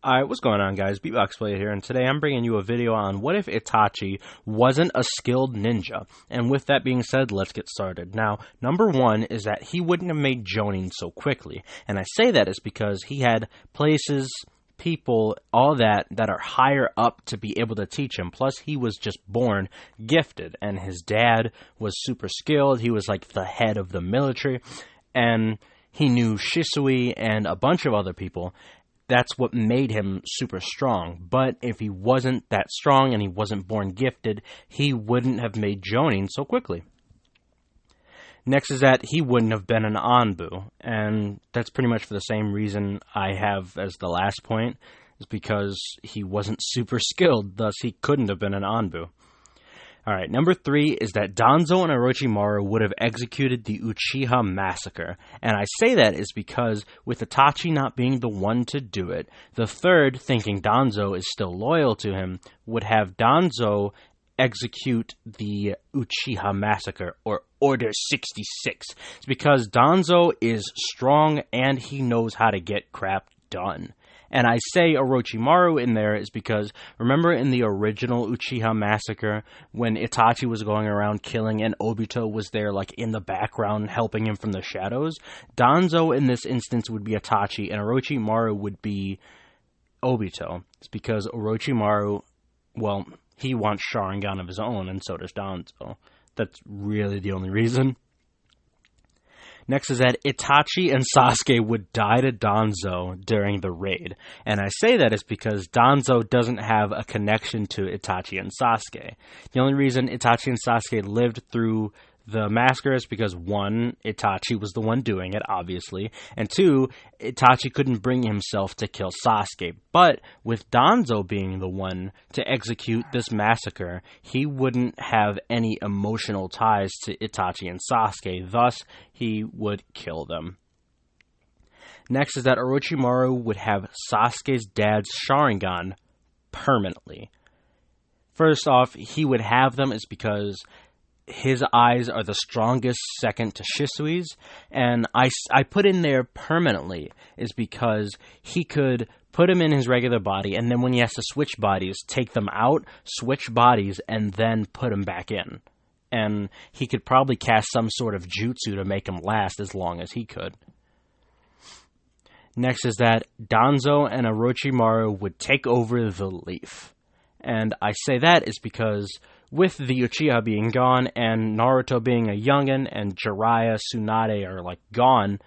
Alright, what's going on, guys? Beatbox Blade here, and today I'm bringing you a video on what if Itachi wasn't a skilled ninja. And with that being said, let's get started. Now, number one is that he wouldn't have made Jonin so quickly. And I say that is because he had places, people, all that are higher up to be able to teach him. Plus, he was just born gifted, and his dad was super skilled. He was like the head of the military, and he knew Shisui and a bunch of other people. That's what made him super strong. But if he wasn't that strong and he wasn't born gifted, he wouldn't have made Jonin so quickly. Next is that he wouldn't have been an Anbu, and that's pretty much for the same reason I have as the last point, is because he wasn't super skilled, thus he couldn't have been an Anbu. Alright, number three is that Danzo and Orochimaru would have executed the Uchiha massacre. And I say that is because, with Itachi not being the one to do it, the third, thinking Danzo is still loyal to him, would have Danzo execute the Uchiha massacre, or Order 66. It's because Danzo is strong and he knows how to get crap done. And I say Orochimaru in there is because, remember in the original Uchiha massacre, when Itachi was going around killing and Obito was there like in the background helping him from the shadows? Danzo in this instance would be Itachi and Orochimaru would be Obito. It's because Orochimaru, well, he wants Sharingan of his own, and so does Danzo. That's really the only reason. Next is that Itachi and Sasuke would die to Danzo during the raid. And I say that is because Danzo doesn't have a connection to Itachi and Sasuke. The only reason Itachi and Sasuke lived through the massacre is because, one, Itachi was the one doing it, obviously, and two, Itachi couldn't bring himself to kill Sasuke. But with Danzo being the one to execute this massacre, he wouldn't have any emotional ties to Itachi and Sasuke, thus he would kill them. Next is that Orochimaru would have Sasuke's dad's Sharingan permanently. First off, he would have them is because his eyes are the strongest second to Shisui's, and I put in there permanently is because he could put him in his regular body, and then when he has to switch bodies, take them out, switch bodies, and then put him back in. And he could probably cast some sort of jutsu to make him last as long as he could. Next is that Danzo and Orochimaru would take over the leaf. And I say that is because with the Uchiha being gone, and Naruto being a youngin', and Jiraiya, Tsunade are, like, gone,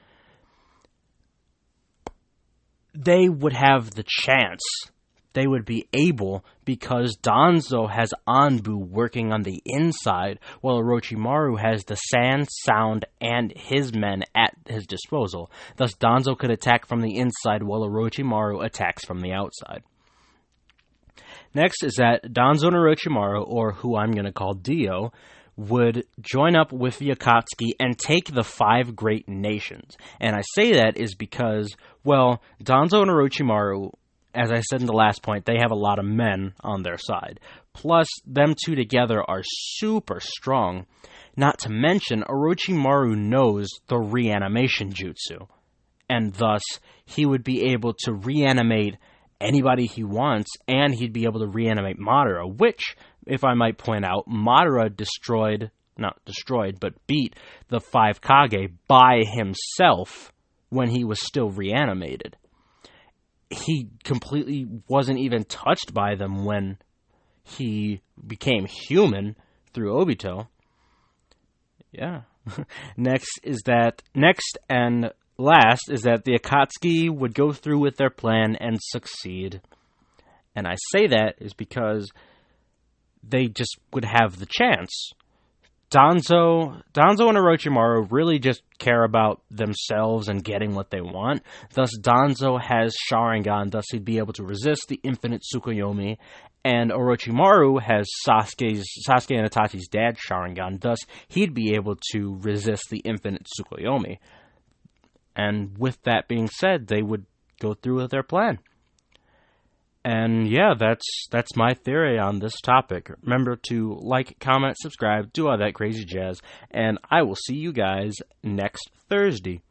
they would have the chance. They would be able, because Danzo has Anbu working on the inside, while Orochimaru has the sand, sound, and his men at his disposal. Thus, Danzo could attack from the inside, while Orochimaru attacks from the outside. Next is that Danzo and Orochimaru, or who I'm going to call Dio, would join up with the Akatsuki and take the 5 great nations. And I say that is because, well, Danzo and Orochimaru, as I said in the last point, they have a lot of men on their side. Plus, them two together are super strong. Not to mention, Orochimaru knows the reanimation jutsu. And thus, he would be able to reanimate anybody he wants, and he'd be able to reanimate Madara, which, if I might point out, Madara beat the 5 Kage by himself when he was still reanimated. He completely wasn't even touched by them when he became human through Obito. Yeah. Next and last is that the Akatsuki would go through with their plan and succeed. And I say that is because they just would have the chance. Danzo and Orochimaru really just care about themselves and getting what they want. Thus, Danzo has Sharingan, thus he'd be able to resist the infinite Tsukuyomi. And Orochimaru has Sasuke and Itachi's dad's Sharingan, thus he'd be able to resist the infinite Tsukuyomi. And with that being said, they would go through with their plan. And yeah, that's my theory on this topic. Remember to like, comment, subscribe, do all that crazy jazz, and I will see you guys next Thursday.